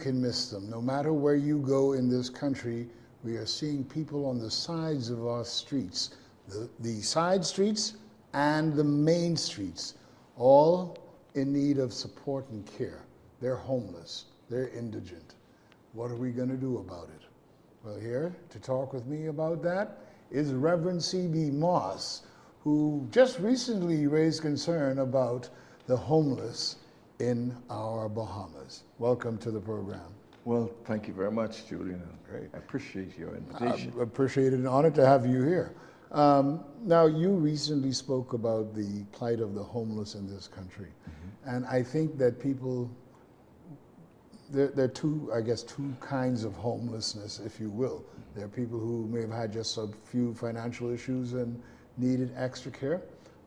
can miss them. No matter where you go in this country, we are seeing people on the sides of our streets, the side streets and the main streets, all in need of support and care. They're homeless, they're indigent. What are we going to do about it? Well, here to talk with me about that is Reverend C.B. Moss, who just recently raised concern about the homeless in our Bahamas. Welcome to the program. Well, thank you very much, Julian. Great. I appreciate your invitation. I appreciate it, an honor to have you here. Now, you recently spoke about the plight of the homeless in this country. Mm-hmm. And I think that people, there are two kinds of homelessness, if you will. There are people who may have had just a few financial issues and needed extra care,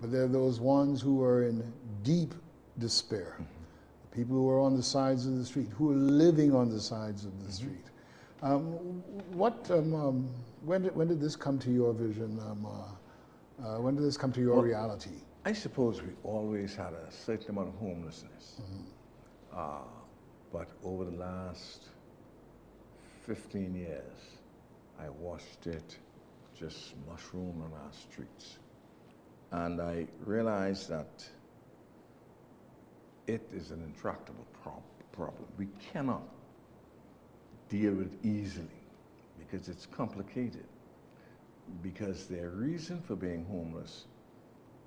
but there are those ones who are in deep despair. Mm-hmm. People who are on the sides of the street, who are living on the sides of the street. When did this come to your vision? When did this come to your reality? I suppose we always had a certain amount of homelessness. Mm-hmm. But over the last 15 years, I watched it just mushroom on our streets. And I realized that it is an intractable problem. We cannot deal with it easily because it's complicated. Because their reason for being homeless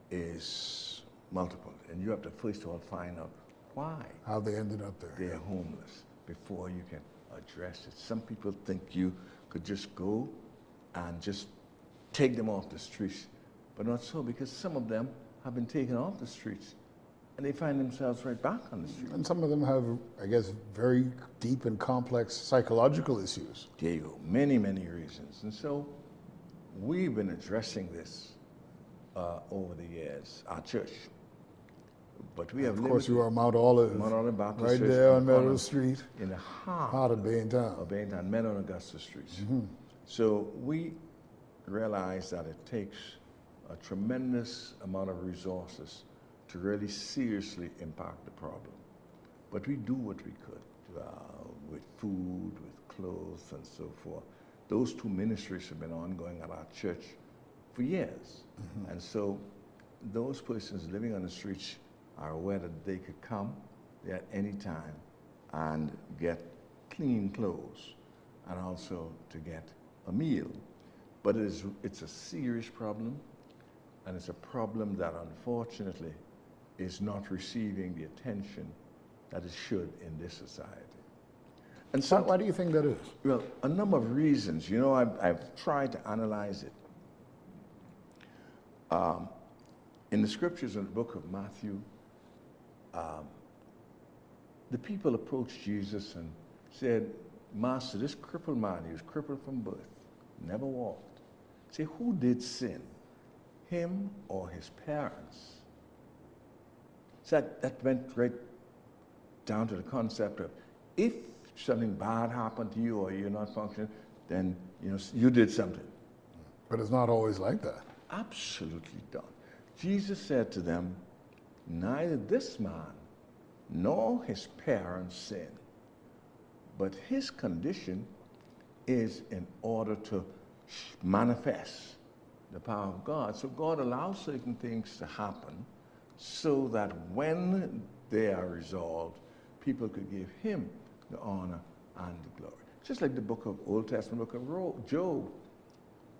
is multiple. And you have to first of all find out why. How they ended up there. They're homeless before you can address it. Some people think you could just go and just take them off the streets, but not so, because some of them have been taken off the streets and they find themselves right back on the street. And some of them have, I guess, very deep and complex psychological issues. There you go, many, many reasons. And so we've been addressing this over the years, our church. But we have, of course, you are Mount Olive, Baptist right Church there on Meadow Street, in the heart of Baintown. Meadow and Augusta Streets. Mm-hmm. So we realize that it takes a tremendous amount of resources to really seriously impact the problem. But we do what we could with food, with clothes, and so forth. Those two ministries have been ongoing at our church for years. Mm-hmm. And so those persons living on the streets are aware that they could come there at any time and get clean clothes and also to get a meal. But it's a serious problem, and it's a problem that unfortunately is not receiving the attention that it should in this society. And so, why do you think that is? Well, a number of reasons. You know, I've tried to analyze it. In the scriptures in the book of Matthew, the people approached Jesus and said, "Master, this crippled man, he was crippled from birth, never walked. Say, who did sin, him or his parents?" So that went right down to the concept of, if something bad happened to you or you're not functioning, then you did something. But it's not always like that. Absolutely not. Jesus said to them, neither this man nor his parents sinned, but his condition is in order to manifest the power of God. So God allows certain things to happen so that when they are resolved, people could give him the honor and the glory. Just like the Old Testament book of Job,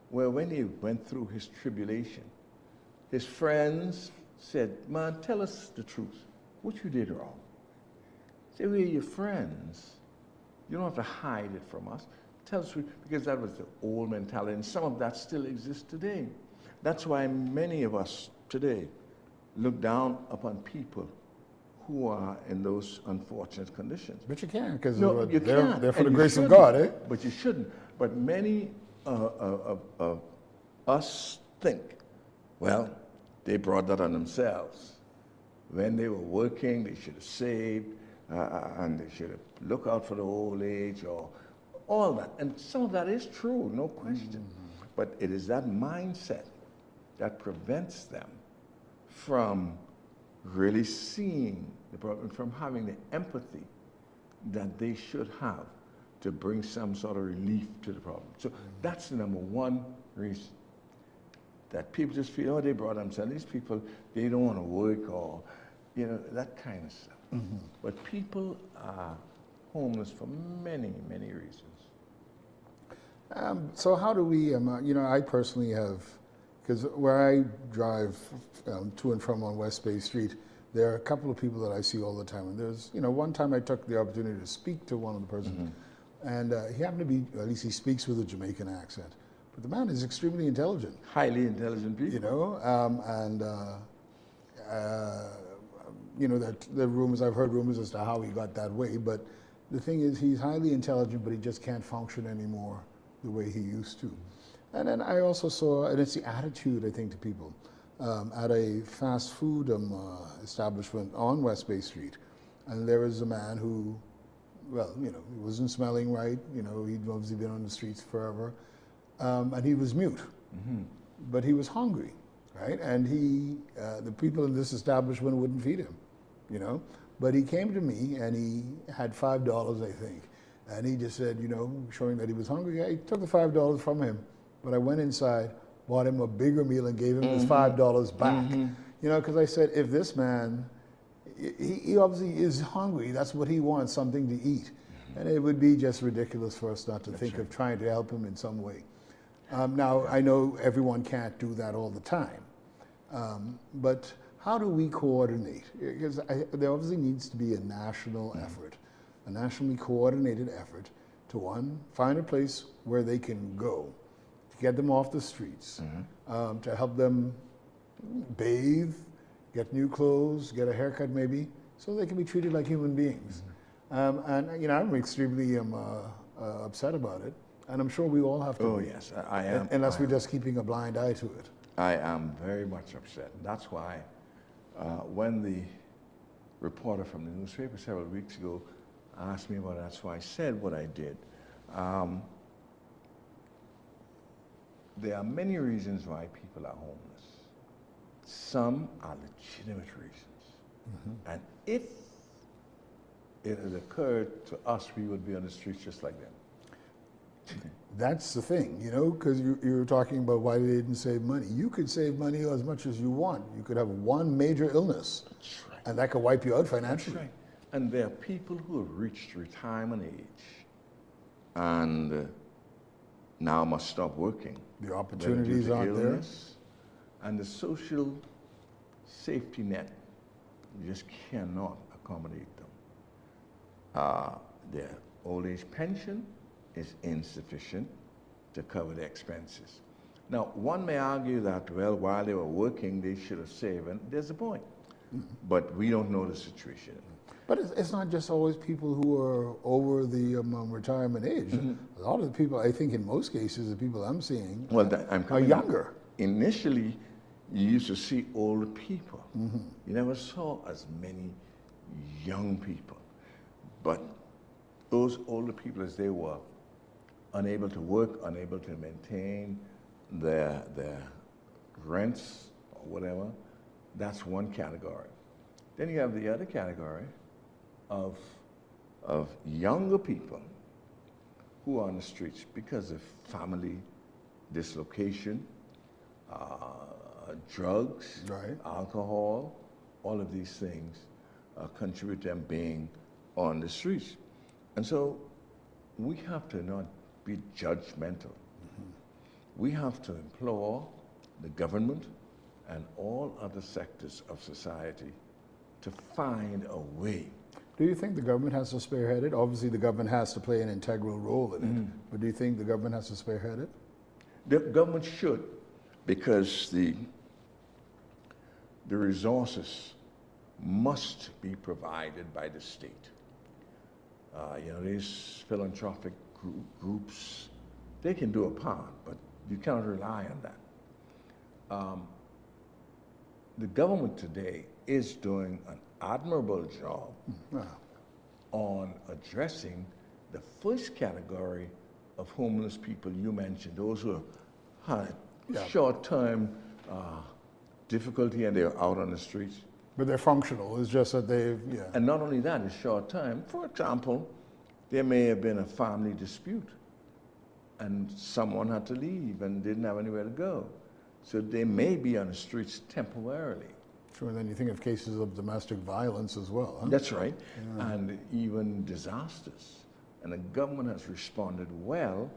where when he went through his tribulation, his friends said, "Man, tell us the truth. What you did wrong." Say, "We're your friends. You don't have to hide it from us. Tell us," because that was the old mentality, and some of that still exists today. That's why many of us today look down upon people who are in those unfortunate conditions. But you can't, because they're for the grace of God, eh? But you shouldn't. But many of us think, well, they brought that on themselves. When they were working, they should have saved, and they should have looked out for the old age, or all that. And some of that is true, no question. Mm-hmm. But it is that mindset that prevents them from really seeing the problem, from having the empathy that they should have to bring some sort of relief to the problem. So that's the number one reason. That people just feel, oh, they brought themselves. These people, they don't want to work, or, you know, that kind of stuff. But people are homeless for many, many reasons. So how do we, you know, I personally have, because where I drive to and from on West Bay Street, there are a couple of people that I see all the time. And there's, you know, one time I took the opportunity to speak to one of the persons, and he happened to be, at least he speaks with a Jamaican accent. But the man is extremely intelligent. Highly intelligent people. You know, you know, that the rumors, I've heard rumors as to how he got that way, but the thing is he's highly intelligent, but he just can't function anymore the way he used to. And then I also saw, and it's the attitude, I think, to people. At a fast food establishment on West Bay Street, and there was a man who, well, you know, he wasn't smelling right, you know, he'd obviously been on the streets forever, and he was mute, but he was hungry, right? And he, the people in this establishment wouldn't feed him, you know? But he came to me and he had $5, I think, and he just said, you know, showing that he was hungry, I took the $5 from him, but I went inside, bought him a bigger meal and gave him his $5 back. You know, because I said, if this man, he obviously is hungry, that's what he wants, something to eat. And it would be just ridiculous for us not to think of trying to help him in some way. Now, I know everyone can't do that all the time, but how do we coordinate? Because there obviously needs to be a national effort, a nationally coordinated effort to, one, find a place where they can go, get them off the streets, to help them bathe, get new clothes, get a haircut maybe, so they can be treated like human beings. And you know, I'm extremely upset about it, and I'm sure we all have to. Oh yes, I am. Unless we're just keeping a blind eye to it. I am very much upset. That's why when the reporter from the newspaper several weeks ago asked me about it, that's why I said what I did. There are many reasons why people are homeless. Some are legitimate reasons. And if it had occurred to us, we would be on the streets just like them. That's the thing, you know, because you were talking about why they didn't save money. You could save money as much as you want. You could have one major illness, and that could wipe you out financially. That's right. And there are people who have reached retirement age and now must stop working. The opportunities aren't there. And the social safety net, you just cannot accommodate them. Their old age pension is insufficient to cover the expenses. Now, one may argue that, well, while they were working, they should have saved, and there's a point. But we don't know the situation. But it's not just always people who are over the retirement age. A lot of the people, I think in most cases, the people I'm seeing are younger. Initially, you used to see older people. You never saw as many young people. But those older people, as they were unable to work, unable to maintain their rents or whatever, that's one category. Then you have the other category of younger people who are on the streets because of family dislocation, drugs, alcohol, all of these things contribute to them being on the streets. And so we have to not be judgmental. We have to implore the government and all other sectors of society to find a way. Do you think the government has to spearhead it? Obviously, the government has to play an integral role in it, but do you think the government has to spearhead it? The government should, because the resources must be provided by the state. You know, these philanthropic groups, they can do a part, but you cannot rely on that. The government today is doing an admirable job on addressing the first category of homeless people you mentioned, those who have had short-term difficulty and they're out on the streets. But they're functional, it's just that they've, And not only that, it's short-term. For example, there may have been a family dispute and someone had to leave and didn't have anywhere to go. So they may be on the streets temporarily. Sure, and then you think of cases of domestic violence as well, huh? That's right, and even disasters. And the government has responded well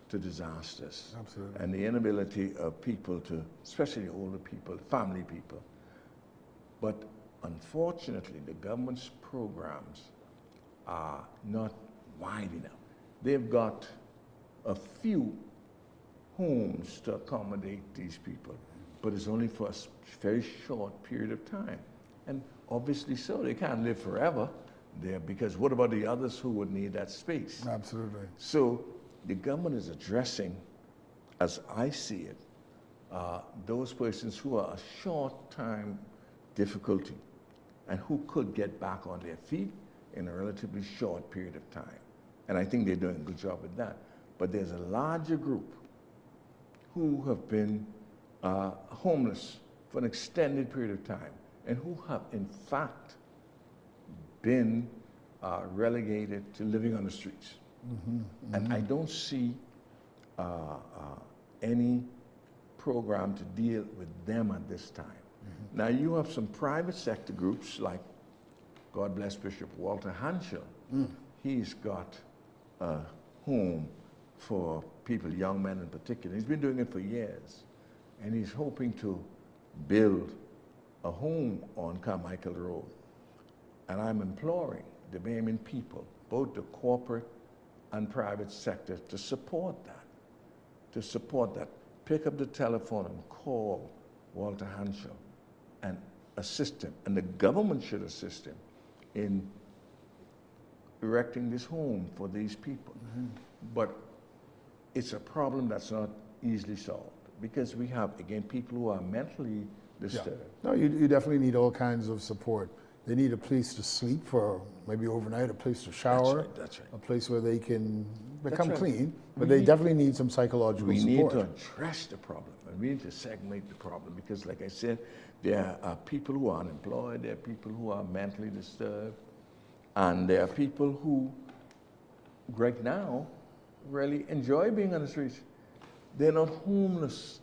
to disasters. Absolutely. And the inability of people to, especially older people, family people. But unfortunately, the government's programs are not wide enough. They've got a few homes to accommodate these people, but it's only for a very short period of time. And obviously so, they can't live forever there, because what about the others who would need that space? Absolutely. So the government is addressing, as I see it, those persons who are a short-time difficulty and who could get back on their feet in a relatively short period of time. And I think they're doing a good job with that. But there's a larger group who have been homeless for an extended period of time and who have, in fact, been relegated to living on the streets. And I don't see any program to deal with them at this time. Now, you have some private sector groups like, God bless Bishop Walter Hanschel. He's got a home for people, young men in particular. He's been doing it for years. And he's hoping to build a home on Carmichael Road. And I'm imploring the Bahamian people, both the corporate and private sector, to support that. To support that. Pick up the telephone and call Walter Hanschel and assist him. And the government should assist him in erecting this home for these people. But it's a problem that's not easily solved, because we have, again, people who are mentally disturbed. No, you definitely need all kinds of support. They need a place to sleep for maybe overnight, a place to shower, That's right. a place where they can become right. clean, but they definitely need some psychological We support. need to address the problem, and we need to segment the problem, because like I said, there are people who are unemployed, there are people who are mentally disturbed, and there are people who, right now, really enjoy being on the streets. They're not homeless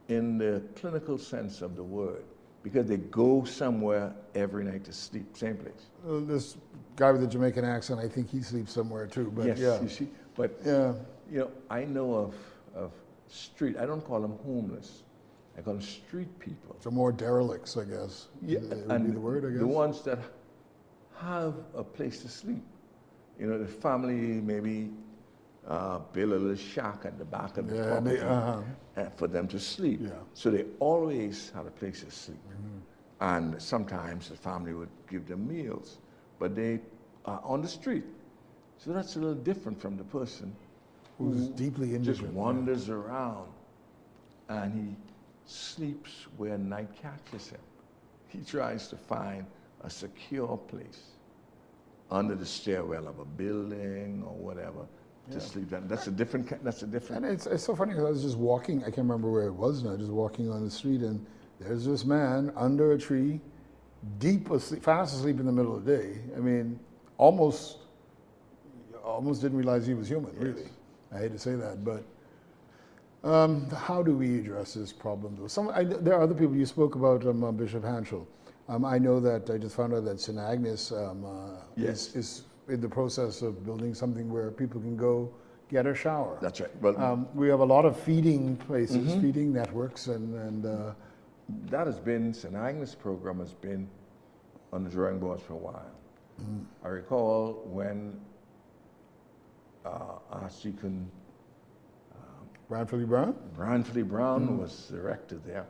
in the clinical sense of the word, because they go somewhere every night to sleep, same place. This guy with the Jamaican accent, I think he sleeps somewhere too, but Yes, yeah. you see, but Yeah. you know, I know of street, I don't call them homeless, I call them street people. So more derelicts, I guess. Yeah, Would and be the word, I guess. the ones that have a place to sleep. You know, the family maybe build a little shack at the back of the property for them to sleep. Yeah. So they always had a place to sleep. And sometimes the family would give them meals, but they are on the street. So that's a little different from the person Who's deeply just indigent. wanders around and he sleeps where night catches him. He tries to find a secure place under the stairwell of a building or whatever to sleep. That's a different. And it's so funny, because I was just walking, I can't remember where it was now, just walking on the street, and there's this man under a tree, deep asleep, fast asleep in the middle of the day. I mean, almost didn't realize he was human, really. I hate to say that, but how do we address this problem? There are other people, you spoke about Bishop Hanschel. I know that I just found out that St. Agnes is in the process of building something where people can go get a shower. That's right. Well, We have a lot of feeding places, feeding networks, and that has been, St. Agnes program has been on the drawing boards for a while. I recall when Archdeacon Branford Brown? Branford Brown was erected there,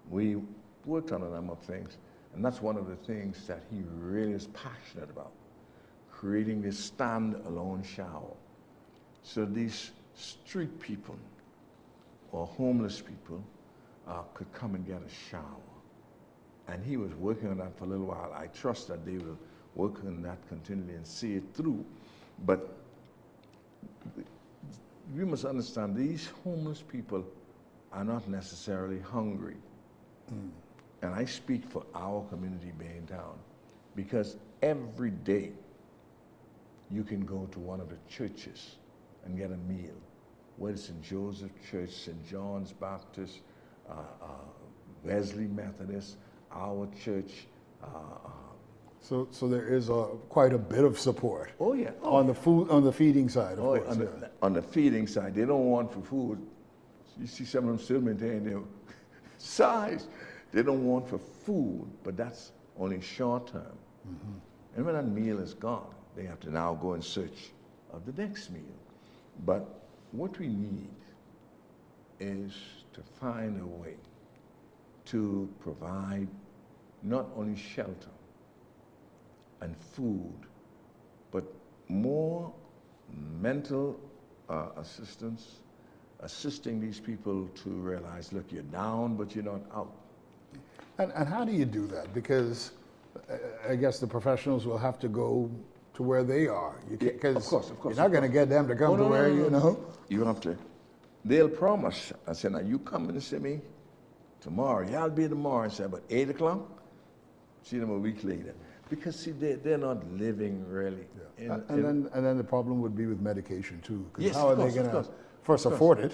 we worked on a number of things. And that's one of the things that he really is passionate about, creating this stand-alone shower. So these street people or homeless people could come and get a shower. And he was working on that for a little while. I trust that they will work on that continually and see it through. But we must understand, these homeless people are not necessarily hungry. And I speak for our community, Baintown, because every day you can go to one of the churches and get a meal, whether it's St. Joseph Church, St. John's Baptist, Wesley Methodist, our church. So there is quite a bit of support. Oh yeah. On the feeding side, of course. On the feeding side, they don't want for food. You see some of them still maintain their size. They don't want for food, but that's only short term. Mm-hmm. And when that meal is gone, they have to now go in search of the next meal. But what we need is to find a way to provide not only shelter and food, but more mental assistance, assisting these people to realize, look, you're down, but you're not out. And how do you do that? Because I guess the professionals will have to go to where they are. Of course. You're not going to get them to come to where, you know. You have to. They'll promise. I said, now you come and see me tomorrow. Yeah, I'll be tomorrow. I said, about 8 o'clock? See them a week later. Because, see, they're not living really. Yeah. And then the problem would be with medication, too. Yes, how are they going to first afford it,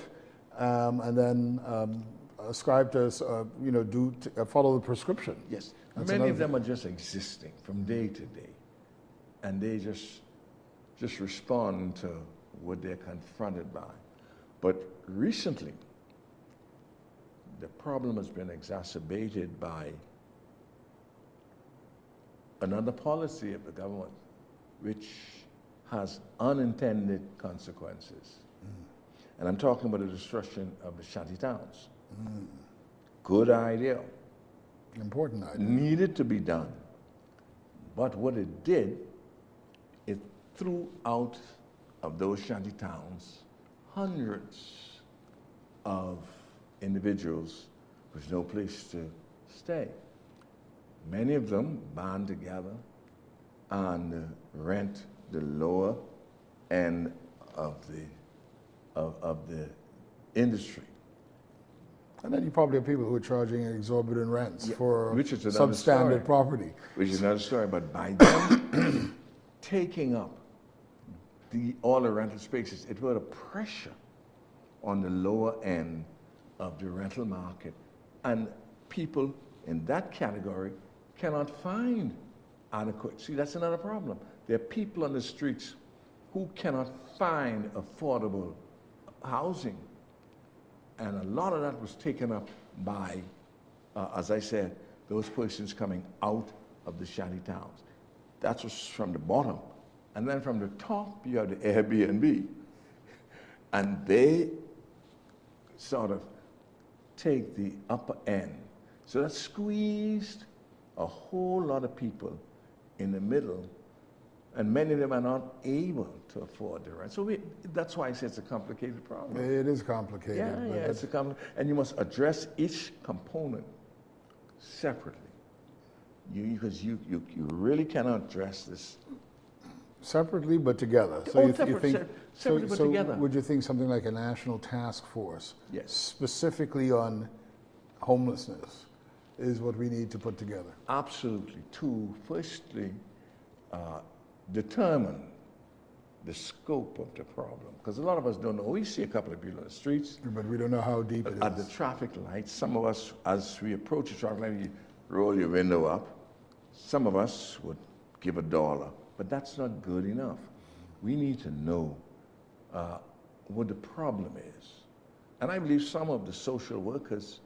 and then ascribe to, follow the prescription? Yes. Many of them are just existing from day to day. And they just respond to what they're confronted by. But recently, the problem has been exacerbated by another policy of the government, which has unintended consequences. And I'm talking about the destruction of the shanty towns. Good idea. Important idea. Needed to be done. But what it did, it threw out of those shanty towns hundreds of individuals with no place to stay. Many of them band together and rent the lower end of the industry. And then you probably have people who are charging exorbitant rents for substandard substandard property. Which is another story. But by them taking up all the rental spaces, it put a pressure on the lower end of the rental market. And people in that category cannot find adequate. See, that's another problem. There are people on the streets who cannot find affordable housing. And a lot of that was taken up by, as I said, those persons coming out of the shanty towns. That was from the bottom. And then from the top, you have the Airbnb. And they sort of take the upper end. So that squeezed a whole lot of people in the middle, and many of them are not able to afford the rent. So that's why I say it's a complicated problem. It is complicated. Yeah, it's a complicated, and you must address each component separately. Because you really cannot address this separately but together. So you think separately but together. Would you think something like a national task force, yes, specifically on homelessness, is what we need to put together? Absolutely. To firstly determine the scope of the problem, because a lot of us don't know. We see a couple of people on the streets, but we don't know how deep it is. At the traffic lights, some of us, as we approach the traffic light, you roll your window up. Some of us would give $1, but that's not good enough. We need to know what the problem is. And I believe some of the social workers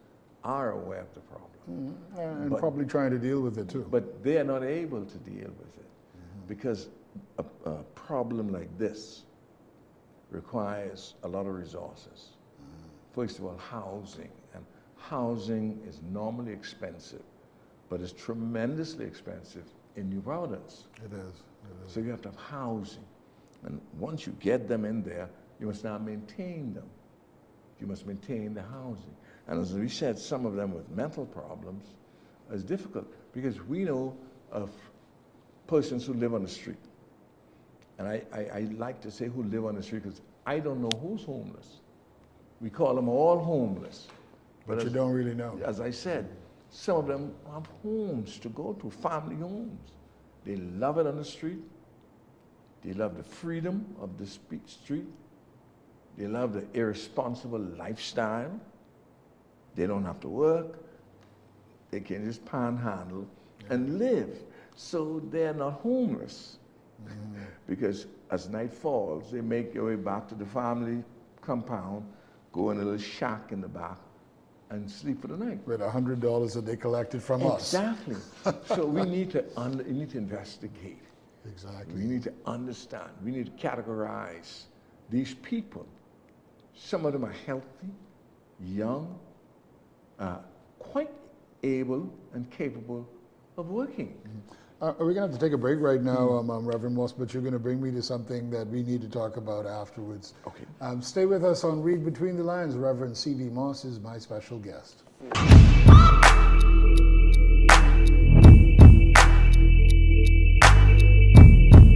are aware of the problem. And probably trying to deal with it too. But they are not able to deal with it because a problem like this requires a lot of resources. First of all, housing. And housing is normally expensive, but it's tremendously expensive in New Providence. It is. So you have to have housing. And once you get them in there, you must now maintain them. You must maintain the housing. And as we said, some of them with mental problems is difficult because we know of persons who live on the street. And I like to say who live on the street because I don't know who's homeless. We call them all homeless. But you don't really know. As I said, some of them have homes to go to, family homes. They love it on the street. They love the freedom of the street. They love the irresponsible lifestyle. They don't have to work. They can just panhandle and live. So they're not homeless. Because as night falls, they make their way back to the family compound, go in a little shack in the back, and sleep for the night. With $100 that they collected from us. Exactly. So we need to investigate. Exactly. We need to understand. We need to categorize these people. Some of them are healthy, young, quite able and capable of working. We're going to have to take a break right now, Reverend Moss, but you're going to bring me to something that we need to talk about afterwards. Okay. Stay with us on Read Between the Lines. Reverend C.V. Moss is my special guest.